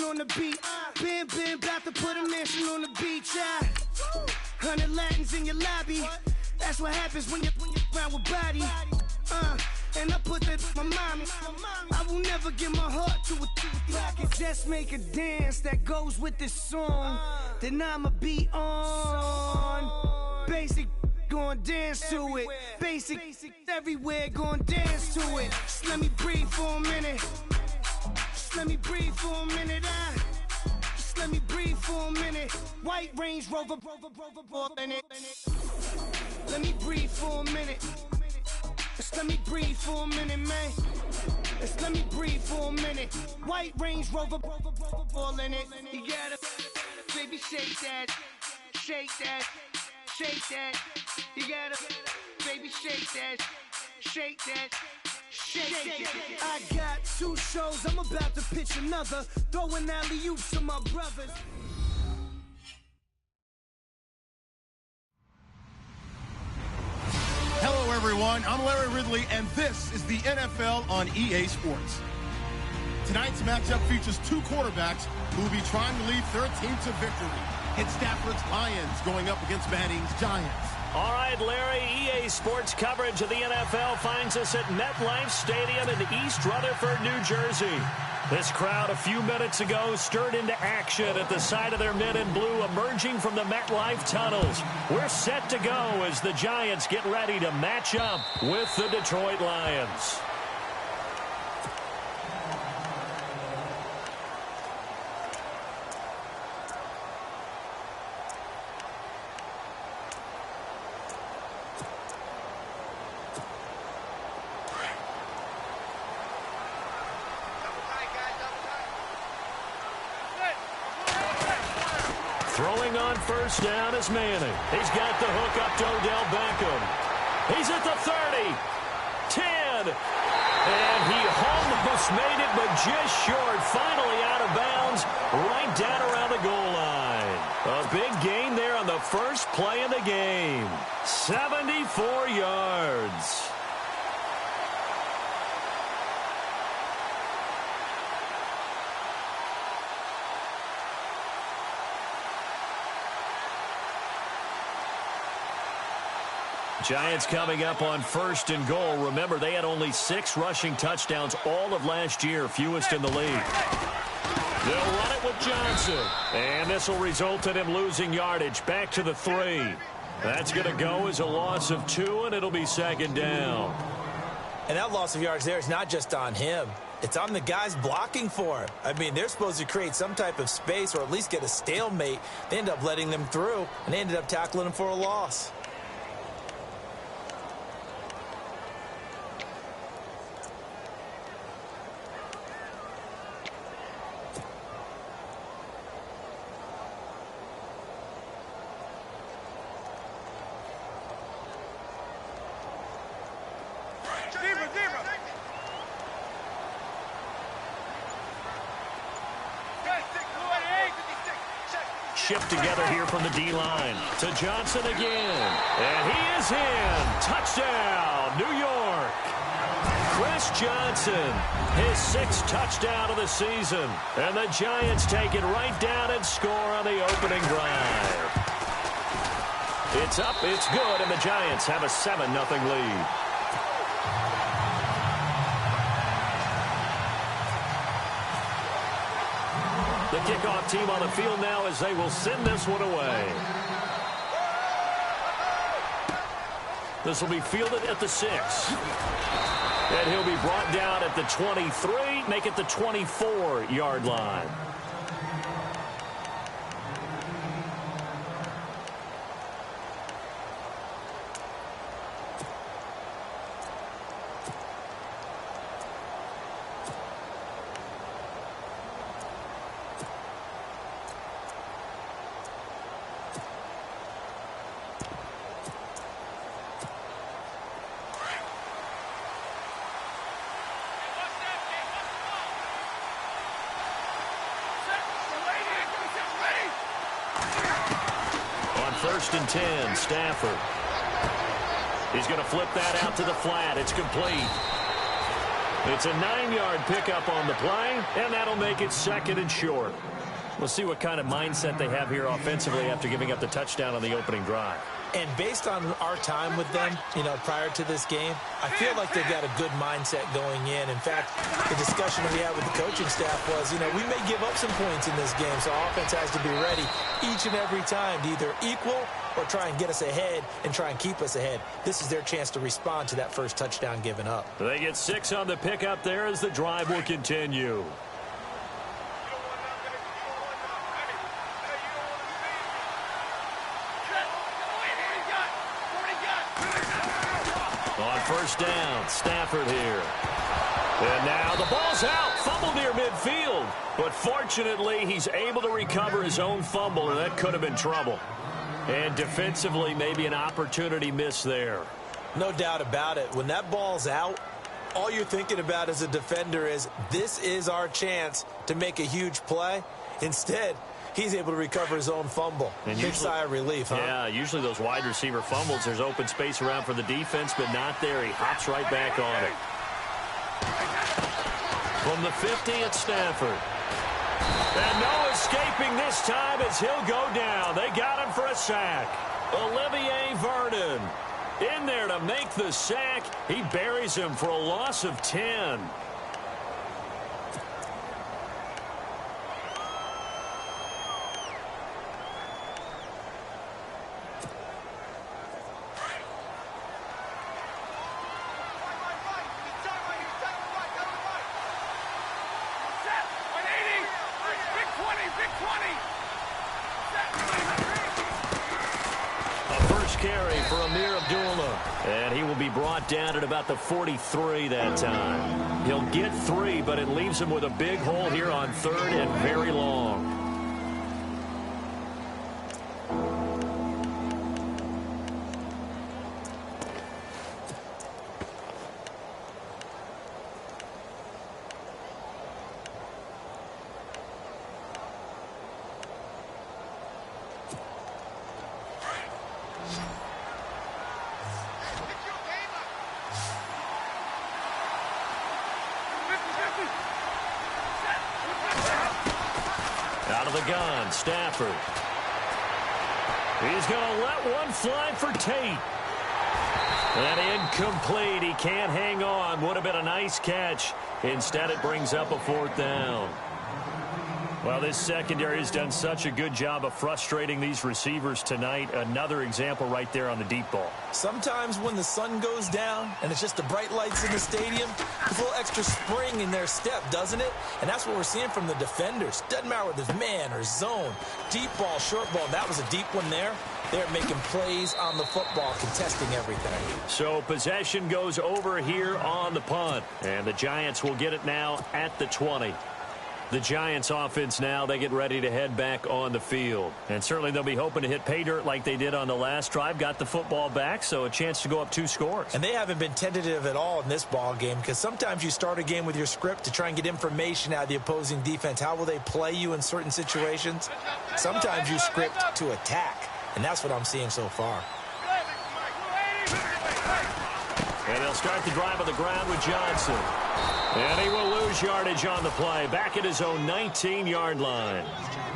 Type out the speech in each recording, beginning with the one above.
on the beat. Been about to put a mansion on the beach. 100 Latins in your lobby. That's what happens when you're around with body. And I put that my mommy. I will never give my heart to it. If I could just make a dance that goes with this song, then I'ma be on. Basic, gon' dance to it. Basic, everywhere, gon' dance to it. Just let me breathe for a minute. Just let me breathe for a minute. Just let me breathe for a minute. White Range Rover, in it. Let me breathe for a minute. Just let me breathe for a minute, man. Just let me breathe for a minute. White Range Rover, all in it. You gotta, baby, shake that, shake that, shake that. You gotta, baby, shake that, shake that. Shake it. I got 2 shows, I'm about to pitch another. Throwing alley-oops to my brothers. Hello, everyone. I'm Larry Ridley, and this is the NFL on EA Sports. Tonight's matchup features 2 quarterbacks who will be trying to lead their team to victory. It's Stafford's Lions going up against Manning's Giants. All right, Larry, EA Sports coverage of the NFL finds us at MetLife Stadium in East Rutherford, New Jersey. This crowd a few minutes ago stirred into action at the side of their men in blue emerging from the MetLife tunnels. We're set to go as the Giants get ready to match up with the Detroit Lions. Throwing on first down is Manning. He's got the hook up to Odell Beckham. He's at the 30, 10, and he almost made it, but just short. Finally out of bounds, right down around the goal line. A big gain there on the first play of the game. 74 yards. Giants coming up on first and goal. Remember, they had only 6 rushing touchdowns all of last year, fewest in the league. They'll run it with Johnson. And this will result in him losing yardage back to the 3. That's going to go as a loss of 2, and it'll be second down. And that loss of yards there is not just on him. It's on the guys blocking for him. I mean, they're supposed to create some type of space or at least get a stalemate. They end up letting them through, and they ended up tackling him for a loss. Shift together here from the D-line to Johnson again. And he is in. Touchdown, New York. Chris Johnson, his 6th touchdown of the season. And the Giants take it right down and score on the opening drive. It's up, it's good, and the Giants have a 7-0 lead. The kickoff team on the field now as they will send this one away. This will be fielded at the 6. And he'll be brought down at the 23, make it the 24-yard line. First and 10, Stafford. He's going to flip that out to the flat. It's complete. It's a 9-yard pickup on the play, and that'll make it 2nd and short. We'll see what kind of mindset they have here offensively after giving up the touchdown on the opening drive. And based on our time with them, prior to this game, I feel like they've got a good mindset going in. In fact, the discussion that we had with the coaching staff was, we may give up some points in this game, so our offense has to be ready each and every time to either equal or try and get us ahead and try and keep us ahead. This is their chance to respond to that first touchdown given up. They get 6 on the pickup there as the drive will continue. On first down, Stafford here. And now the ball's out. Fumble near midfield. But fortunately, he's able to recover his own fumble, or that could have been trouble. And defensively, maybe an opportunity miss there. No doubt about it. When that ball's out, all you're thinking about as a defender is, this is our chance to make a huge play. Instead, he's able to recover his own fumble. Big sigh of relief, huh? Yeah, usually those wide receiver fumbles, there's open space around for the defense, but not there. He hops right back on it. From the 50, it's Stafford. And no escaping this time as he'll go down. They got him for a sack. Olivier Vernon in there to make the sack. He buries him for a loss of 10. And he will be brought down at about the 43 that time. He'll get 3, but it leaves him with a big hole here on 3rd and very long. Out of the gun, Stafford. He's going to let one fly for Tate. And incomplete. He can't hang on. Would have been a nice catch. Instead, it brings up a 4th down. Well, this secondary has done such a good job of frustrating these receivers tonight. Another example right there on the deep ball. Sometimes when the sun goes down and it's just the bright lights in the stadium, there's a little extra spring in their step, doesn't it? And that's what we're seeing from the defenders. Doesn't matter whether it's man or zone, deep ball, short ball. That was a deep one there. They're making plays on the football, contesting everything. So possession goes over here on the punt. And the Giants will get it now at the 20. The Giants offense now, they get ready to head back on the field. And certainly they'll be hoping to hit pay dirt like they did on the last drive. Got the football back, so a chance to go up 2 scores. And they haven't been tentative at all in this ball game, because sometimes you start a game with your script to try and get information out of the opposing defense. How will they play you in certain situations? Sometimes you script to attack, and that's what I'm seeing so far. And they'll start the drive on the ground with Johnson. And he will lose yardage on the play. Back at his own 19-yard line.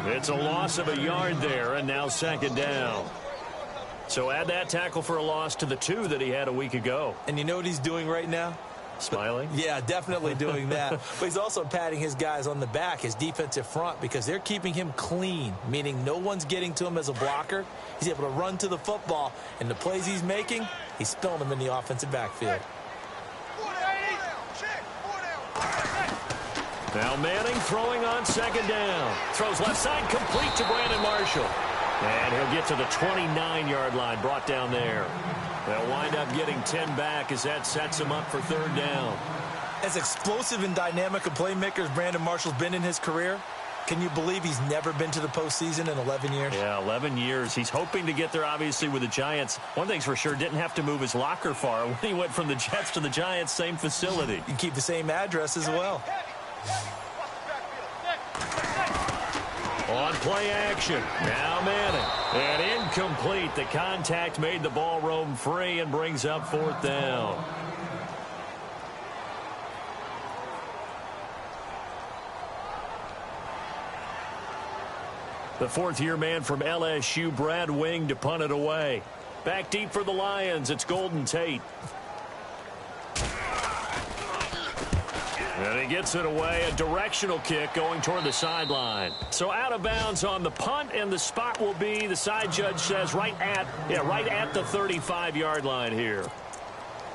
It's a loss of a yard there, and now 2nd down. So add that tackle for a loss to the 2 that he had a week ago. And you know what he's doing right now? Smiling? Yeah, definitely doing that. But he's also patting his guys on the back, his defensive front, because they're keeping him clean, meaning no one's getting to him as a blocker. He's able to run to the football, and the plays he's making, he's spilling them in the offensive backfield. Now Manning throwing on 2nd down. Throws left side, complete to Brandon Marshall. And he'll get to the 29-yard line, brought down there. They'll wind up getting 10 back as that sets him up for 3rd down. As explosive and dynamic a playmaker as Brandon Marshall's been in his career, can you believe he's never been to the postseason in 11 years? Yeah, 11 years. He's hoping to get there, obviously, with the Giants. One thing's for sure, didn't have to move his locker far. When he went from the Jets to the Giants, same facility. You can keep the same address as well. On play action, now Manning. And incomplete. The contact made the ball roam free and brings up 4th down. The fourth-year man from LSU, Brad Wing, to punt it away. Back deep for the Lions, it's Golden Tate. And he gets it away, a directional kick going toward the sideline. So out of bounds on the punt, and the spot will be, the side judge says, right at the 35-yard line here.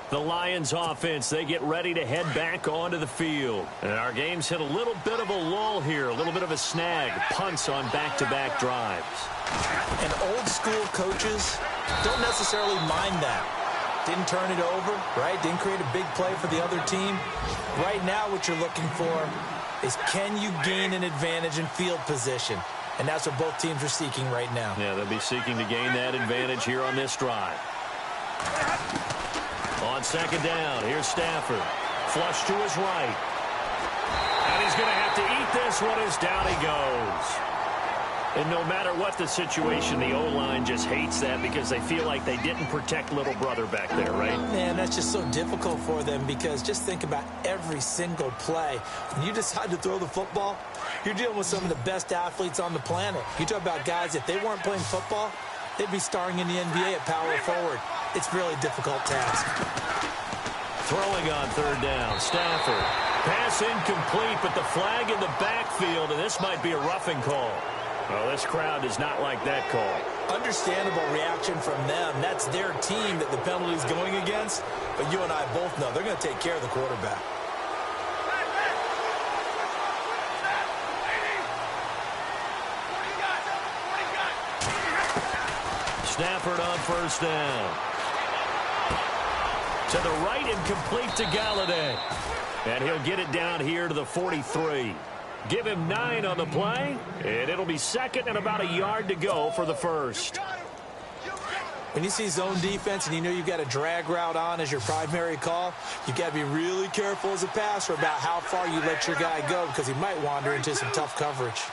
The Lions offense, they get ready to head back onto the field. And our game's hit a little bit of a lull here, a little bit of a snag. Punts on back-to-back drives. And old-school coaches don't necessarily mind that. Didn't turn it over, right? Didn't create a big play for the other team. Right now what you're looking for is, can you gain an advantage in field position? And that's what both teams are seeking right now. Yeah, they'll be seeking to gain that advantage here on this drive. On second down, here's Stafford. Flush to his right. And he's going to have to eat this one as down he goes. And no matter what the situation, the O-line just hates that because they feel like they didn't protect little brother back there, right? Man, that's just so difficult for them because just think about every single play. When you decide to throw the football, you're dealing with some of the best athletes on the planet. You talk about guys, if they weren't playing football, they'd be starring in the NBA at power forward. It's a really difficult task. Throwing on third down, Stafford. Pass incomplete, but the flag in the backfield, and this might be a roughing call. Well, this crowd does not like that call. Understandable reaction from them. That's their team that the penalty's going against. But you and I both know they're going to take care of the quarterback. Stafford on first down. To the right and complete to Galladay. And he'll get it down here to the 43. Give him 9 on the play, and it'll be second and about a yard to go for the first. When you see zone defense and you know you've got a drag route on as your primary call, you've got to be really careful as a passer about how far you let your guy go because he might wander into some tough coverage.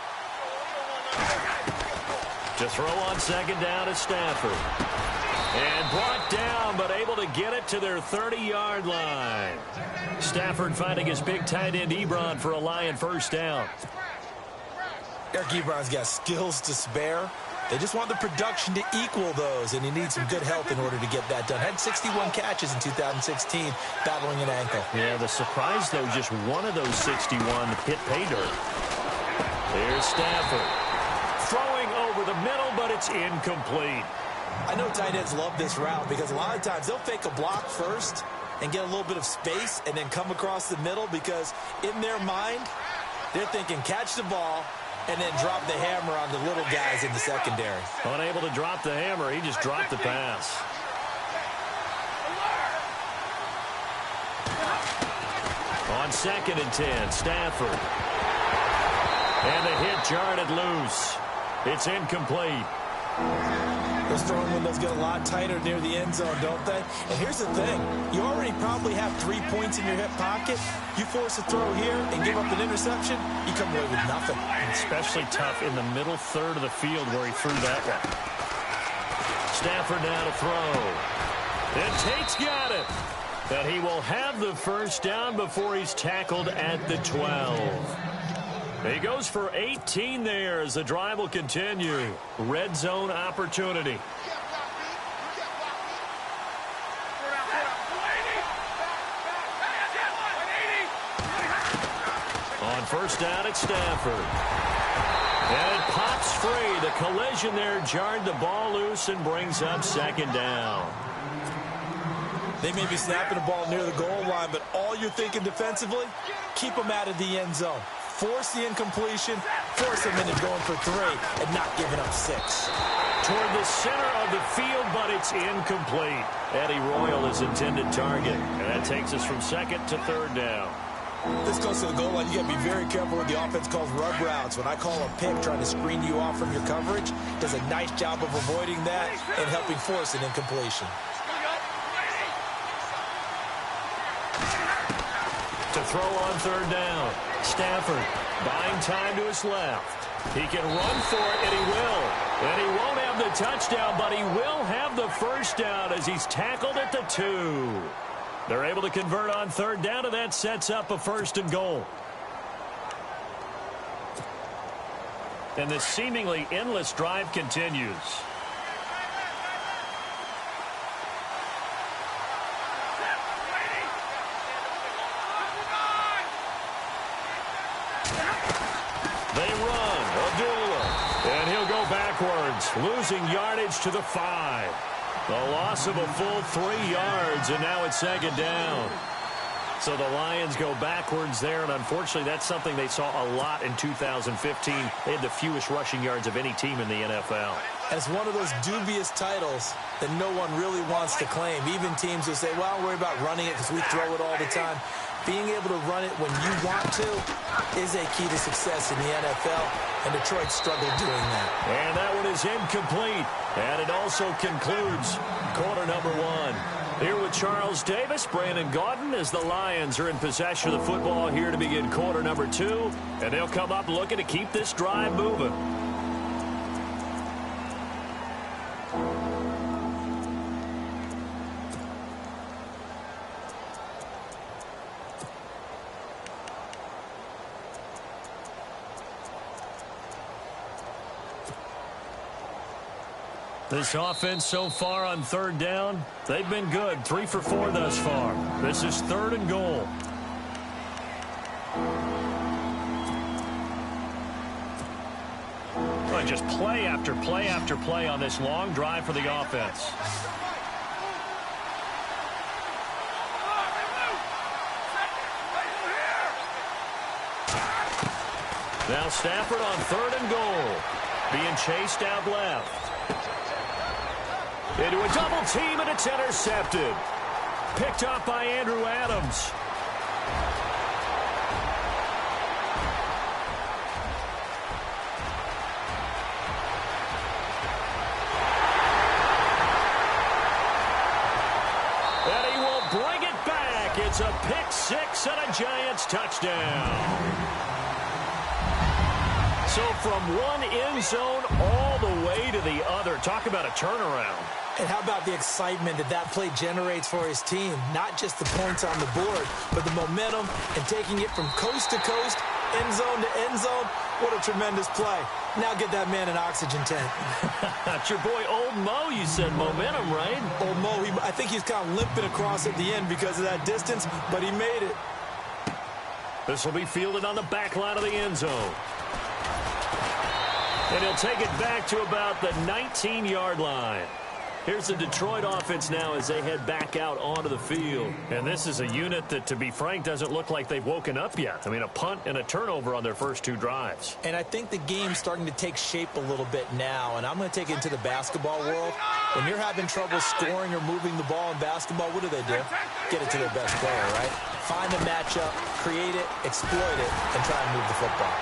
To throw on second down is Stafford. And brought down, but able to get it to their 30-yard line. Stafford finding his big tight end Ebron for a Lion first down. Eric Ebron's got skills to spare. They just want the production to equal those, and he needs some good health in order to get that done. Had 61 catches in 2016, battling an ankle. Yeah, the surprise, though, just one of those 61 hit pay dirt. Here's Stafford. Throwing over the middle, but it's incomplete. I know tight ends love this route because a lot of times they'll fake a block first and get a little bit of space and then come across the middle because in their mind, they're thinking catch the ball and then drop the hammer on the little guys in the secondary. Unable to drop the hammer, he just dropped the pass. On second and 10, Stafford. And the hit jarred it loose. It's incomplete. Those throwing windows get a lot tighter near the end zone, don't they? And here's the thing. You already probably have 3 points in your hip pocket. You force a throw here and give up an interception, you come away with nothing. Especially tough in the middle third of the field where he threw that one. Stafford now to throw. And Tate's got it. And he will have the first down before he's tackled at the 12. He goes for 18 there as the drive will continue. Red zone opportunity. On first down, it's Stafford. And it pops free. The collision there jarred the ball loose and brings up second down. They may be snapping the ball near the goal line, but all you're thinking defensively, keep them out of the end zone. Force the incompletion, force them into going for 3, and not giving up 6. Toward the center of the field, but it's incomplete. Eddie Royal is intended target, and that takes us from second to third down. This goes to the goal line. You got to be very careful when the offense calls rub routes. When I call a pick trying to screen you off from your coverage, does a nice job of avoiding that and helping force an incompletion. To throw on third down, Stafford buying time to his left. He can run for it, and he will. And he won't have the touchdown, but he will have the first down as he's tackled at the 2. They're able to convert on third down, and that sets up a 1st and goal. And this seemingly endless drive continues. They run. Abdullah. And he'll go backwards, losing yardage to the 5. A loss of a full 3 yards, and now it's second down. So the Lions go backwards there, and unfortunately that's something they saw a lot in 2015. They had the fewest rushing yards of any team in the NFL. And it's one of those dubious titles that no one really wants to claim. Even teams will say, well, I don't worry about running it because we throw it all the time. Being able to run it when you want to is a key to success in the NFL, and Detroit struggled doing that. And that one is incomplete, and it also concludes quarter number 1. Here with Charles Davis, Brandon Gaudin, as the Lions are in possession of the football here to begin quarter number 2, and they'll come up looking to keep this drive moving. This offense so far on third down, they've been good. 3 for 4 thus far. This is 3rd and goal. Well, just play after play after play on this long drive for the offense. Now Stafford on 3rd and goal. Being chased out left. Into a double team, and it's intercepted. Picked up by Andrew Adams. And he will bring it back. It's a pick 6 and a Giants touchdown. So from one end zone all the way to the other. Talk about a turnaround. And how about the excitement that that play generates for his team? Not just the points on the board, but the momentum and taking it from coast to coast, end zone to end zone. What a tremendous play. Now get that man an oxygen tank. That's your boy Old Mo. You said momentum, right? Old Mo, I think he's kind of limping across at the end because of that distance, but he made it. This will be fielded on the back line of the end zone. And he'll take it back to about the 19-yard line. Here's the Detroit offense now as they head back out onto the field. And this is a unit that, to be frank, doesn't look like they've woken up yet. I mean, a punt and a turnover on their first 2 drives. And I think the game's starting to take shape a little bit now. And I'm going to take it into the basketball world. When you're having trouble scoring or moving the ball in basketball, what do? Get it to their best player, right? Find a matchup, create it, exploit it, and try and move the football.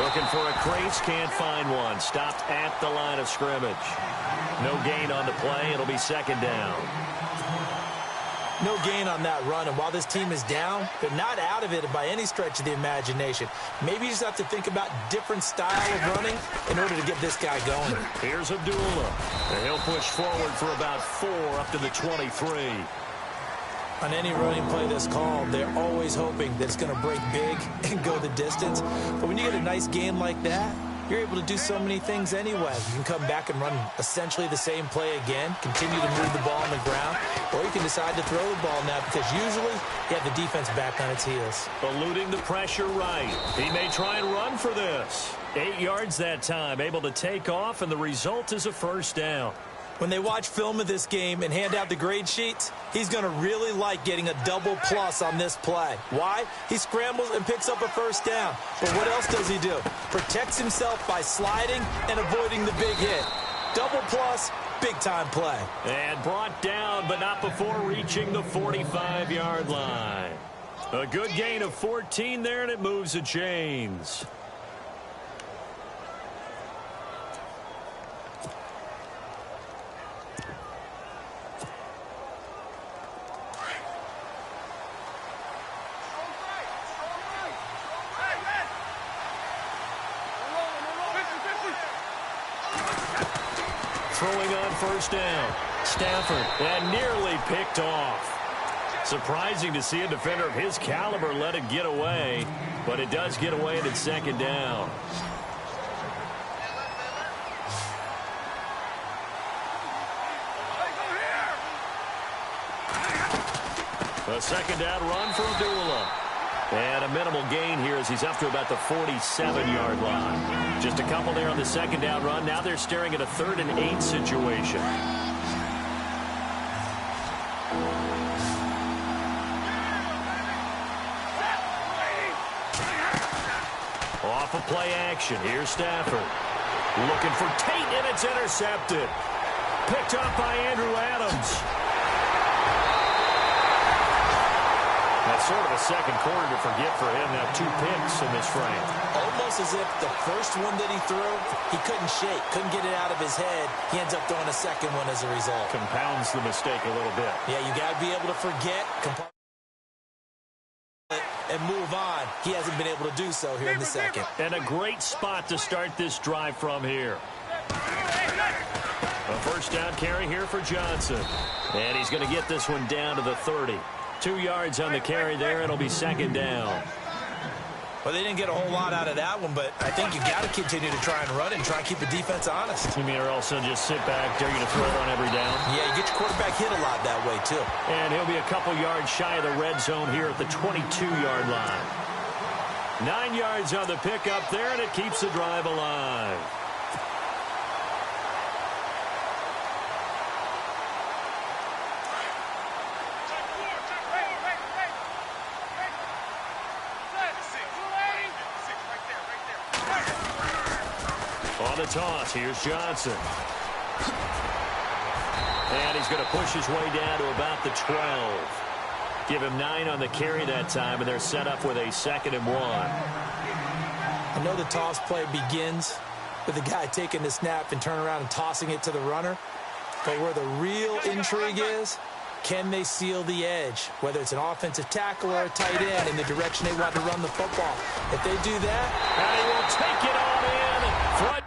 Looking for a crease, can't find one. Stopped at the line of scrimmage. No gain on the play. It'll be second down. No gain on that run, and while this team is down, they're not out of it by any stretch of the imagination. Maybe you just have to think about different style of running in order to get this guy going. Here's Abdullah. And he'll push forward for about 4 up to the 23. On any running play that's called, they're always hoping that it's going to break big and go the distance. But when you get a nice game like that, you're able to do so many things anyway. You can come back and run essentially the same play again, continue to move the ball on the ground, or you can decide to throw the ball now because usually you have the defense back on its heels. Eluding the pressure right. He may try and run for this. 8 yards that time, able to take off, and the result is a first down. When they watch film of this game and hand out the grade sheets, he's going to really like getting a double plus on this play. Why? He scrambles and picks up a first down. But what else does he do? Protects himself by sliding and avoiding the big hit. Double plus, big-time play. And brought down, but not before reaching the 45-yard line. A good gain of 14 there, and it moves the chains. Throwing on first down. Stafford, and nearly picked off. Surprising to see a defender of his caliber let it get away, but it does get away and it's second down. A second down run for Abdullah. And a minimal gain here as he's up to about the 47-yard line. Just a couple there on the second down run. Now they're staring at a 3rd and 8 situation. Off of play action. Here's Stafford. Looking for Tate, and it's intercepted. Picked up by Andrew Adams. That's sort of a second quarter to forget for him. Now 2 picks in this frame. Almost as if the first one that he threw, he couldn't shake, couldn't get it out of his head. He ends up throwing a second one as a result. Compounds the mistake a little bit. Yeah, you got to be able to forget, and move on. He hasn't been able to do so here in the second. And a great spot to start this drive from here. A first down carry here for Johnson. And he's going to get this one down to the 30. 2 yards on the carry there. It'll be second down. Well, they didn't get a whole lot out of that one, but I think you got to continue to try and run and try and keep the defense honest. You mean, or also just sit back, dare you to throw it on every down? Yeah, you get your quarterback hit a lot that way, too. And he'll be a couple yards shy of the red zone here at the 22-yard line. 9 yards on the pickup there, and it keeps the drive alive. On the toss, here's Johnson. And he's going to push his way down to about the 12. Give him 9 on the carry that time, and they're set up with a 2nd and 1. I know the toss play begins with the guy taking the snap and turning around and tossing it to the runner. But where the real intrigue is, can they seal the edge, whether it's an offensive tackle or a tight end in the direction they want to run the football? If they do that, and he will take it on in. Front.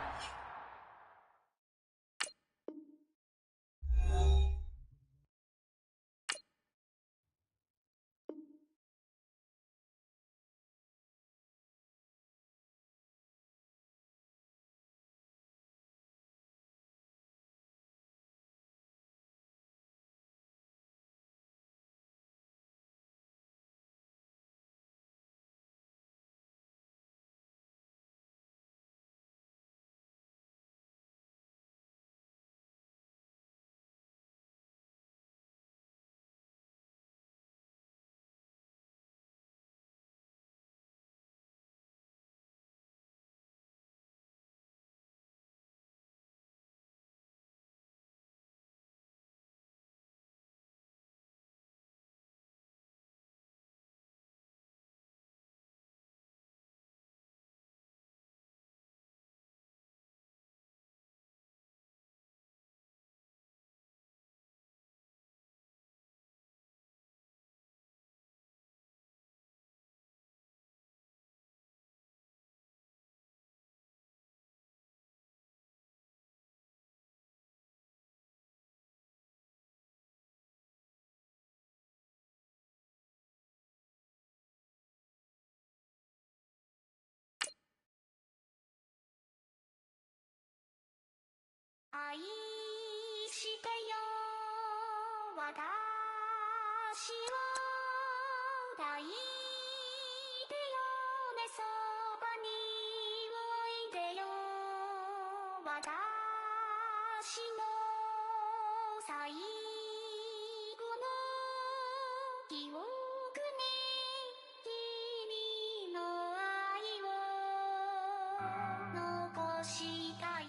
愛してよ私を抱いてよねそばにおいでよ私の最後の記憶に君の愛を残したい